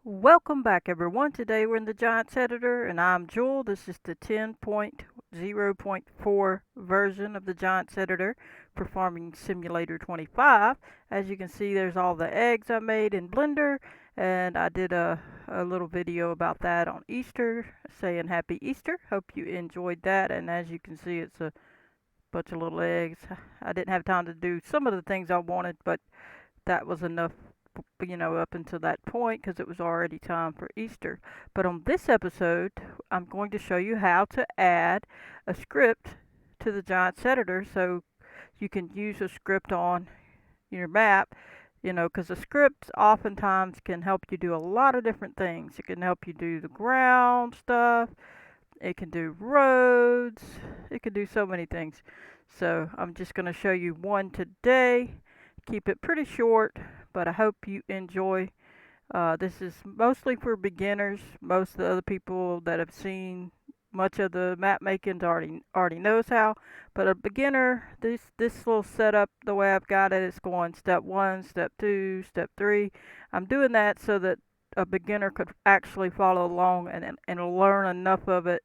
Welcome back, everyone. Today we're in the Giants editor, and I'm Jewel. This is the 10.0.4 version of the Giants editor for Farming Simulator 25. As you can see, there's all the eggs I made in Blender, and I did a little video about that on Easter, saying Happy Easter. Hope you enjoyed that, and as you can see, it's a bunch of little eggs. I didn't have time to do some of the things I wanted, but that was enough, up until that point because it was already time for Easter. But on this episode, I'm going to show you how to add a script to the Giants editor so you can use a script on your map. Because the scripts oftentimes can help you do a lot of different things. It can help you do the ground stuff, it can do roads, it can do so many things. So I'm just going to show you one today. Keep it pretty short, but I hope you enjoy. This is mostly for beginners. Most of the other people that have seen much of the map making already knows how. But a beginner, this little setup, the way I've got it, is going step one, step two, step three. I'm doing that so that a beginner could actually follow along and learn enough of it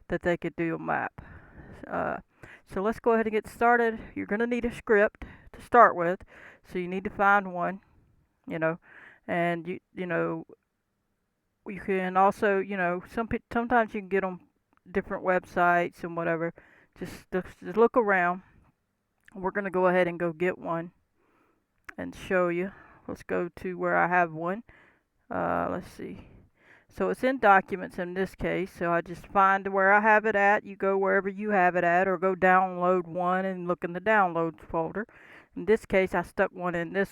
that they could do a map. Uh, so let's go ahead and get started. You're going to need a script to start with, so you need to find one, you know, and you can also, sometimes you can get on different websites and whatever. Just look around. We're going to go ahead and go get one and show you. Let's go to where I have one. Let's see. So it's in documents in this case. So I just find where I have it at. You go wherever you have it at, or go download one and look in the downloads folder. In this case, I stuck one in this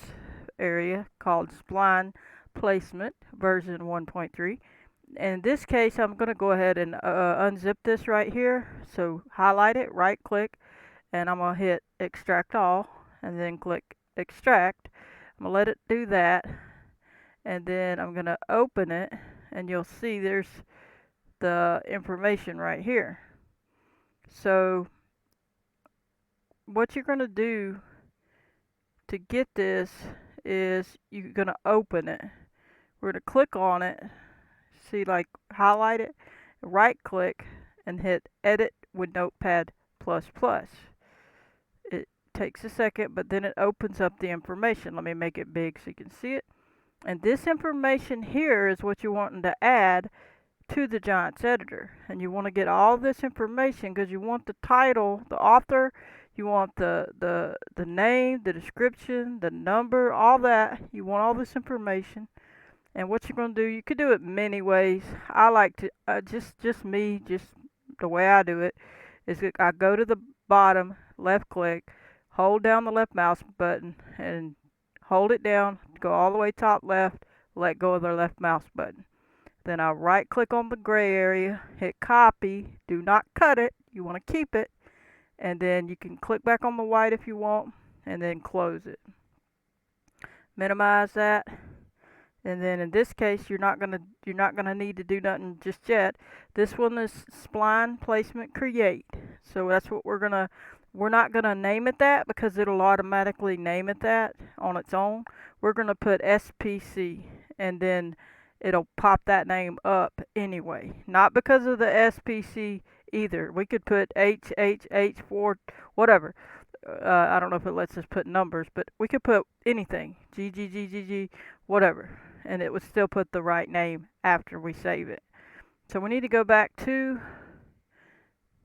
area called Spline Placement version 1.3. In this case, I'm going to go ahead and unzip this right here. So highlight it, right click, and I'm going to hit extract all, and then click extract. I'm going to let it do that, and then I'm going to open it, and you'll see there's the information right here. So what you're going to do to get this is you're going to open it. We're going to click on it, see, like, highlight it, right click, and hit edit with Notepad++. It takes a second, but then it opens up the information. Let me make it big so you can see it. And this information here is what you want to add to the Giants editor. And you want to get all this information because you want the title, the author, you want the name, the description, the number, all that. You want all this information. And what you're going to do, you could do it many ways. I like to, just me, just the way I do it, is I go to the bottom, left click, hold down the left mouse button, and hold it down, go all the way top left, let go of the left mouse button. Then I right click on the gray area, hit copy, do not cut it, you want to keep it, and then you can click back on the white if you want, and then close it. Minimize that. And then in this case, you're not gonna need to do nothing just yet. This one is spline placement create. So that's what we're not gonna name it that because it'll automatically name it that on its own. We're gonna put SPC, and then it'll pop that name up anyway. Not because of the SPC either. We could put HHH4, whatever. I don't know if it lets us put numbers, but we could put anything. GGGGG, whatever. And it would still put the right name after we save it. So we need to go back to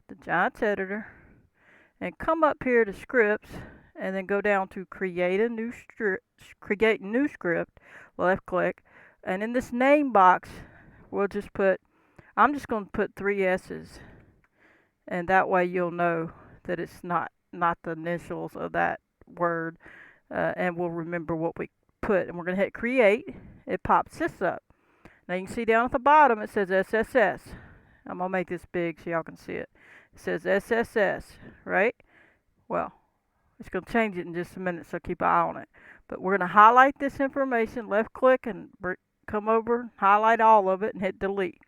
the Giants editor and come up here to scripts and then go down to create new script, left click, and in this name box we'll just put, I'm just going to put 3 S's, and that way you'll know that it's not the initials of that word, and we'll remember what we put. And we're going to hit create. It pops this up. Now you can see down at the bottom it says SSS. I'm going to make this big so y'all can see it. It says SSS, right? Well, it's going to change it in just a minute, so keep an eye on it. But we're going to highlight this information, left click, and come over, highlight all of it, and hit delete.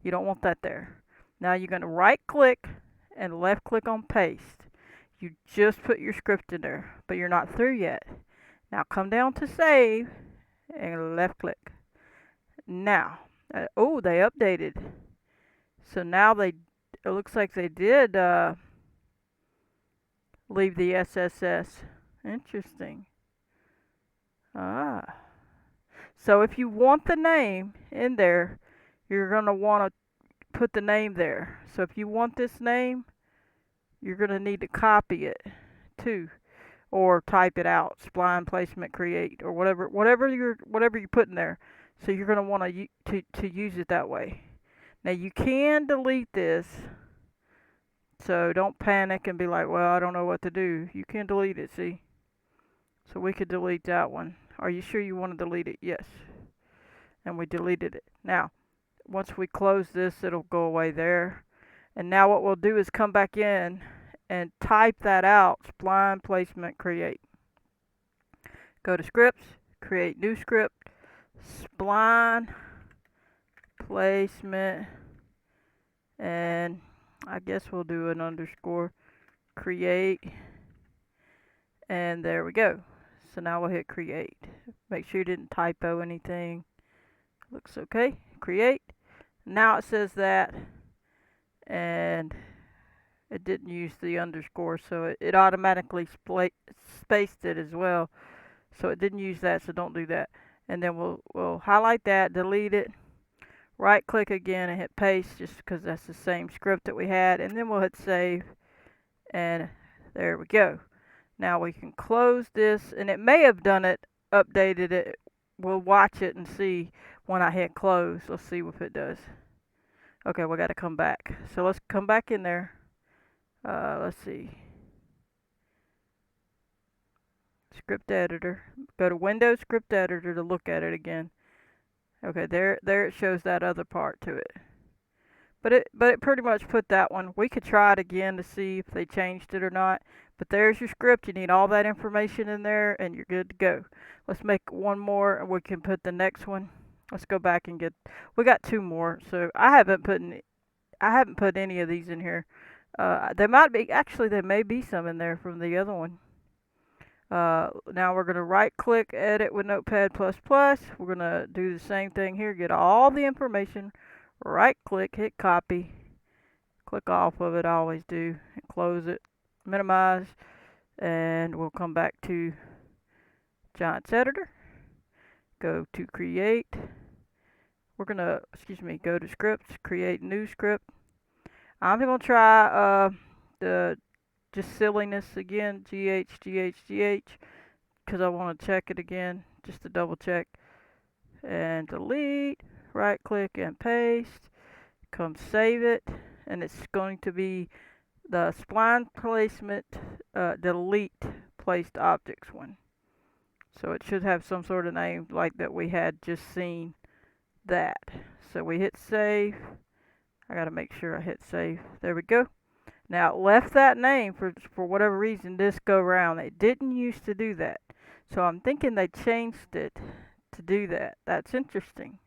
You don't want that there. Now you're going to right click and left click on paste. You just put your script in there, but you're not through yet. Now come down to save and left click. now, oh, they updated. So now it looks like they did leave the SSS. Interesting. Ah. So if you want the name in there, you're going to want to put the name there. So if you want this name, you're going to need to copy it too, or type it out, spline placement create, or whatever you put in there. So you're going to want to use it that way. Now you can delete this, so don't panic and be like, well, I don't know what to do. You can delete it, see? So we could delete that one. Are you sure you want to delete it? Yes. And we deleted it. Now, once we close this, it'll go away there. And now what we'll do is come back in and type that out, spline placement create. Go to scripts, create new script, spline placement, and I guess we'll do an underscore create, and there we go. So now we'll hit create. Make sure you didn't typo anything. Looks okay. Create. Now it says that, and it didn't use the underscore, so it automatically spaced it as well. So it didn't use that, so don't do that. And then we'll highlight that, delete it, right click again and hit paste, just because that's the same script that we had, and then we'll hit save, and there we go. Now we can close this, and it may have done it, updated it. We'll watch it and see when I hit close. Let's see if it does. Okay, we got to come back. So let's come back in there. Let's see. Script editor. Go to Windows Script Editor to look at it again. Okay, there it shows that other part to it. But it pretty much put that one. We could try it again to see if they changed it or not. But there's your script. You need all that information in there, and you're good to go. Let's make one more, and we can put the next one. Let's go back and get. We got two more. So I haven't put any of these in here. There might be, actually there may be some in there from the other one. Now we're going to right click, edit with Notepad++. We're going to do the same thing here, get all the information, right click, hit copy, click off of it, I always do, and close it, minimize, and we'll come back to Giants Editor, go to create, we're going to, go to scripts, create new script. I'm going to try the just silliness again, GH, because I want to check it again, just to double check. And delete, right click and paste, come save it, and it's going to be the spline placement delete placed objects one. So it should have some sort of name like that we had just seen that. So we hit save. I gotta make sure I hit save. There we go. Now it left that name for whatever reason this go round. It didn't used to do that. So I'm thinking they changed it to do that. That's interesting.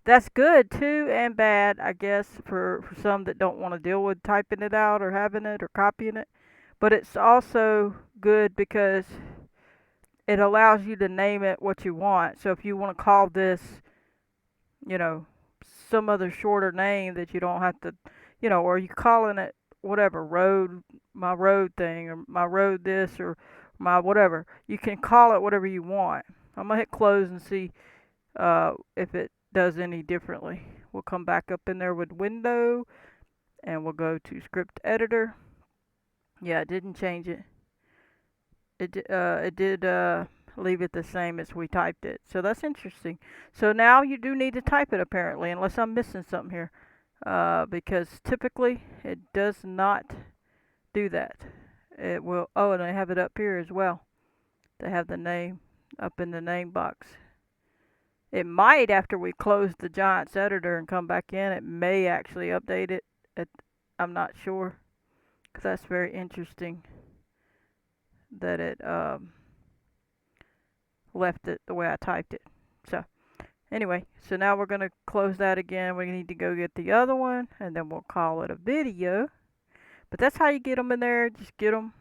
That's good too, and bad, I guess, for some that don't want to deal with typing it out or having it or copying it. But it's also good because it allows you to name it what you want. So if you want to call this, some other shorter name that you don't have to, or you calling it whatever, my road thing, or my road this, or my whatever. You can call it whatever you want. I'm going to hit close and see if it does any differently. We'll come back up in there with window, and we'll go to script editor. Yeah, it didn't change it. It did leave it the same as we typed it. So that's interesting. So now you do need to type it apparently, unless I'm missing something here. Because typically it does not do that. It will, oh, and I have it up here as well. They have the name up in the name box. It might, after we close the Giants editor and come back in, it may actually update it. I'm not sure, because that's very interesting that it left it the way I typed it. So anyway, so now we're going to close that again. We need to go get the other one, and then we'll call it a video. But that's how you get them in there. Just get them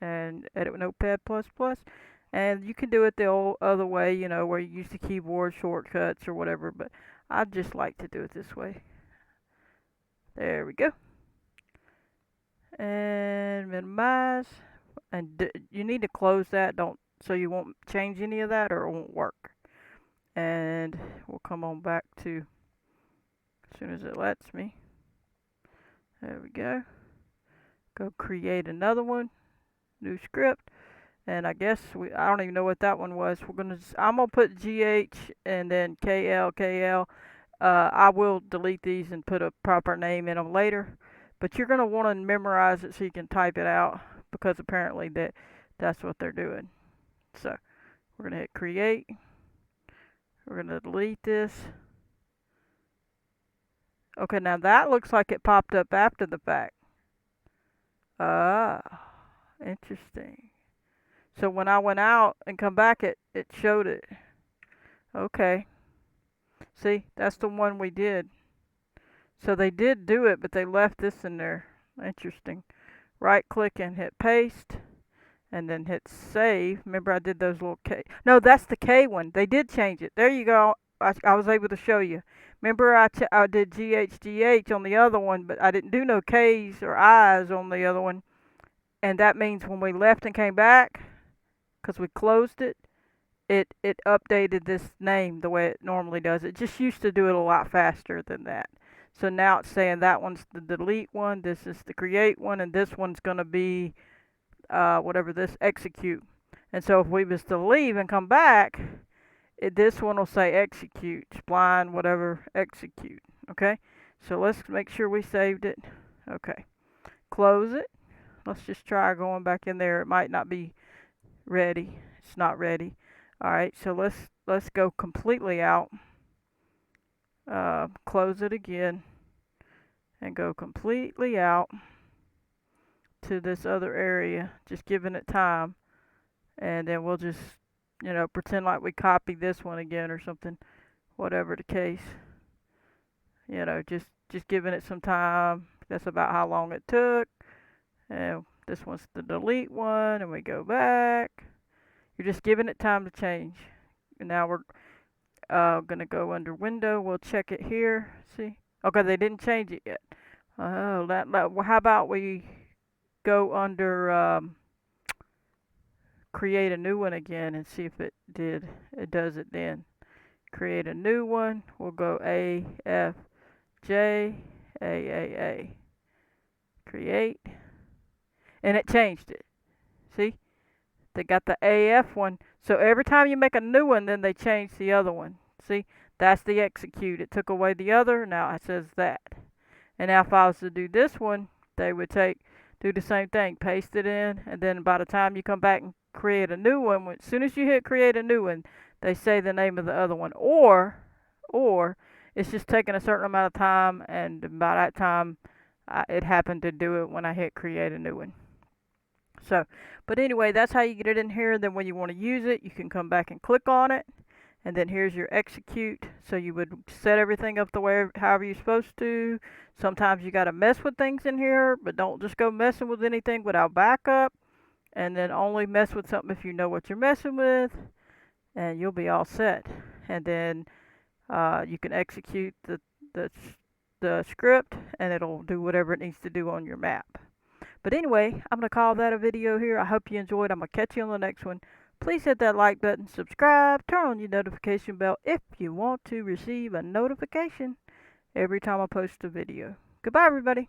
and edit with Notepad++. And you can do it the old other way, you know, where you use the keyboard shortcuts or whatever, but I just like to do it this way. There we go. And minimize. And you need to close that, don't, so you won't change any of that or it won't work. And we'll come on back to as soon as it lets me. There we go. Go create another one, new script. And I guess I don't even know what that one was. I'm gonna put GH and then KL. I will delete these and put a proper name in them later. But you're gonna want to memorize it so you can type it out, because apparently that's what they're doing. So we're gonna hit create. We're gonna delete this. Okay, now that looks like it popped up after the fact. Ah, interesting. So when I went out and come back, it showed it. Okay. See, that's the one we did. So they did do it, but they left this in there. Interesting. Right click and hit paste, and then hit save. Remember I did those little K. No, that's the K one. They did change it. There you go. I was able to show you. Remember I did GH on the other one, but I didn't do no K's or I's on the other one. And that means when we left and came back, because we closed it, it updated this name the way it normally does. It just used to do it a lot faster than that. So now it's saying that one's the delete one, this is the create one, and this one's going to be whatever this execute. And so if we was to leave and come back, this one will say execute, spline, whatever, execute. Okay, so let's make sure we saved it. Okay, close it. Let's just try going back in there. It might not be ready. It's not ready. All right, so let's go completely out. Close it again and go completely out to this other area, just giving it time, and then we'll just, you know, pretend like we copied this one again or something, whatever the case. You know, just giving it some time. That's about how long it took. And this one's the delete one, and we go back. You're just giving it time to change. And now we're gonna go under window. We'll check it here. See? Okay, they didn't change it yet. Oh, well, how about we go under create a new one again and see if it did. It does it then. Create a new one. We'll go A F J A. Create, and it changed it. See? They got the AF one. So every time you make a new one, then they change the other one. See? That's the execute. It took away the other. Now it says that. And now if I was to do this one, they would do the same thing. Paste it in. And then by the time you come back and create a new one, as soon as you hit create a new one, they say the name of the other one. Or it's just taking a certain amount of time. And by that time, it happened to do it when I hit create a new one. So, but anyway, that's how you get it in here. Then when you want to use it, you can come back and click on it. And then here's your execute. So you would set everything up the way, however you're supposed to. Sometimes you got to mess with things in here, but don't just go messing with anything without backup. And then only mess with something if you know what you're messing with. And you'll be all set. And then you can execute the script, and it'll do whatever it needs to do on your map. But anyway, I'm going to call that a video here. I hope you enjoyed. I'm going to catch you on the next one. Please hit that like button, subscribe, turn on your notification bell if you want to receive a notification every time I post a video. Goodbye, everybody.